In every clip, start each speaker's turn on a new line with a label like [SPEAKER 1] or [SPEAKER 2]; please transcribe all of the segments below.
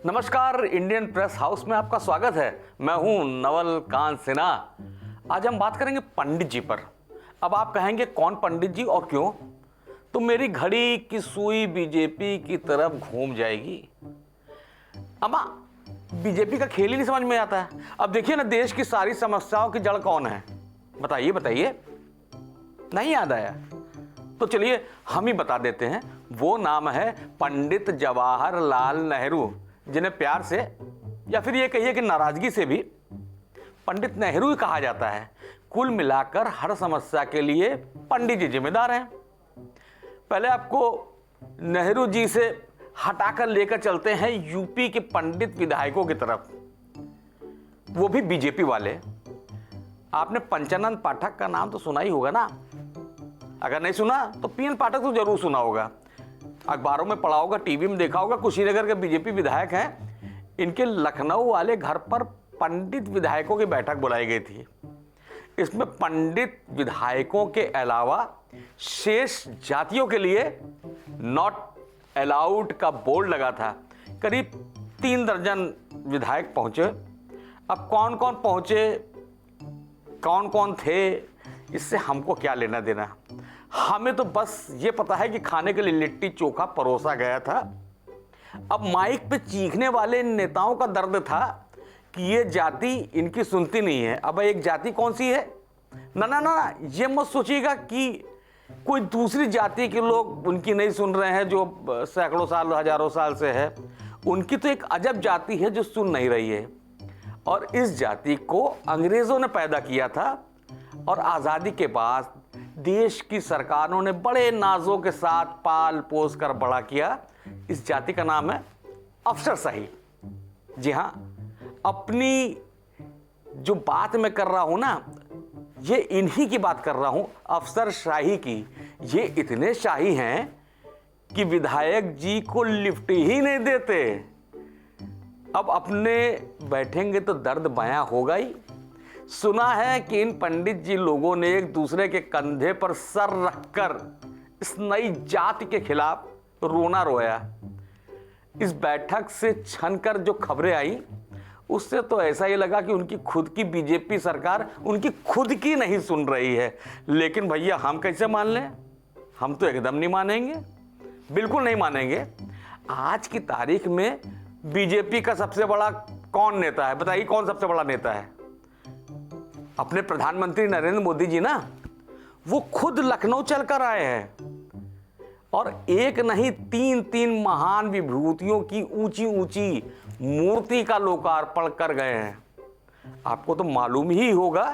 [SPEAKER 1] नमस्कार, Indian press house में आपका स्वागत है। मैं हूं नवल कांत सिन्हा। आज हम बात करेंगे पंडित जी पर। अब आप कहेंगे कौन पंडित जी और क्यों? तो मेरी घड़ी की सुई बीजेपी की तरफ घूम जाएगी। अम्मा, बीजेपी का खेल ही नहीं समझ में आता है। अब देखिए ना, देश की सारी समस्याओं की जड़ कौन है? बताइए बताइए। नहीं याद आया? तो चलिए हम ही बता देते हैं। वो नाम है पंडित जवाहरलाल नेहरू, जिन्हें प्यार से या फिर ये कहिए कि नाराजगी से भी पंडित नेहरू ही कहा जाता है। कुल मिलाकर हर समस्या के लिए पंडित जी जिम्मेदार हैं। पहले आपको नेहरू जी से हटाकर लेकर चलते हैं यूपी के पंडित विधायकों की तरफ, वो भी बीजेपी वाले। आपने पंचानंद पाठक का नाम तो सुना ही होगा ना? अगर नहीं सुना तो पीएन पाठक तो जरूर सुना होगा, अखबारों में पढ़ा होगा, टीवी में देखा होगा। कुशीनगर के बीजेपी विधायक हैं। इनके लखनऊ वाले घर पर पंडित विधायकों की बैठक बुलाई गई थी। इसमें पंडित विधायकों के अलावा शेष जातियों के लिए नॉट अलाउड का बोर्ड लगा था। करीब 3 दर्जन विधायक पहुंचे। अब कौन कौन पहुंचे, कौन कौन थे, इससे हमको क्या लेना देना। हमें तो बस ये पता है कि खाने के लिए लिट्टी चोखा परोसा गया था। अब माइक पे चीखने वाले नेताओं का दर्द था कि ये जाति इनकी सुनती नहीं है। अब एक जाति कौन सी है? ना ना ना, ये मत सोचिएगा कि कोई दूसरी जाति के लोग उनकी नहीं सुन रहे हैं, जो सैकड़ों साल हजारों साल से है। उनकी तो एक अजब जाति है जो सुन नहीं रही है। और इस जाति को अंग्रेजों ने पैदा किया था और आज़ादी के बाद देश की सरकारों ने बड़े नाजों के साथ पाल पोस कर बड़ा किया। इस जाति का नाम है अफसरशाही। जी हाँ, अपनी जो बात मैं कर रहा हूं ना, ये इन्हीं की बात कर रहा हूं, अफसरशाही की। ये इतने शाही हैं कि विधायक जी को लिफ्ट ही नहीं देते। अब अपने बैठेंगे तो दर्द बयां होगा ही। सुना है कि इन पंडित जी लोगों ने एक दूसरे के कंधे पर सर रखकर इस नई जाति के खिलाफ रोना रोया। इस बैठक से छनकर जो खबरें आई, उससे तो ऐसा ही लगा कि उनकी खुद की बीजेपी सरकार उनकी खुद की नहीं सुन रही है। लेकिन भैया, हम कैसे मान लें? हम तो एकदम नहीं मानेंगे, बिल्कुल नहीं मानेंगे। आज की तारीख में बीजेपी का सबसे बड़ा कौन नेता है? बताइए, कौन सबसे बड़ा नेता है? अपने प्रधानमंत्री नरेंद्र मोदी जी ना, वो खुद लखनऊ चलकर आए हैं और एक नहीं 3 महान विभूतियों की ऊंची ऊंची मूर्ति का लोकार्पण कर गए हैं। आपको तो मालूम ही होगा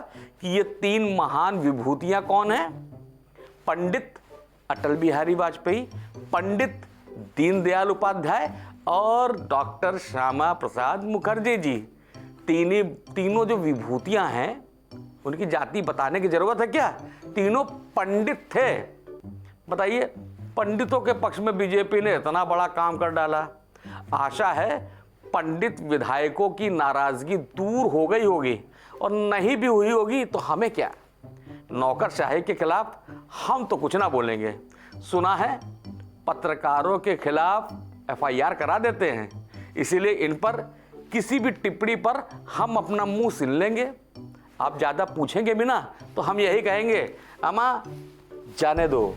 [SPEAKER 1] कि ये 3 महान विभूतियां कौन हैं? पंडित अटल बिहारी वाजपेयी, पंडित दीनदयाल उपाध्याय और डॉक्टर श्यामा प्रसाद मुखर्जी जी। तीनों जो विभूतियां हैं, उनकी जाति बताने की जरूरत है क्या? तीनों पंडित थे। बताइए, पंडितों के पक्ष में बीजेपी ने इतना बड़ा काम कर डाला। आशा है पंडित विधायकों की नाराजगी दूर हो गई होगी, और नहीं भी हुई होगी तो हमें क्या। नौकरशाही के खिलाफ हम तो कुछ ना बोलेंगे। सुना है पत्रकारों के खिलाफ FIR करा देते हैं, इसीलिए इन पर किसी भी टिप्पणी पर हम अपना मुंह सिल लेंगे। आप ज़्यादा पूछेंगे भी ना तो हम यही कहेंगे, अम्मा जाने दो।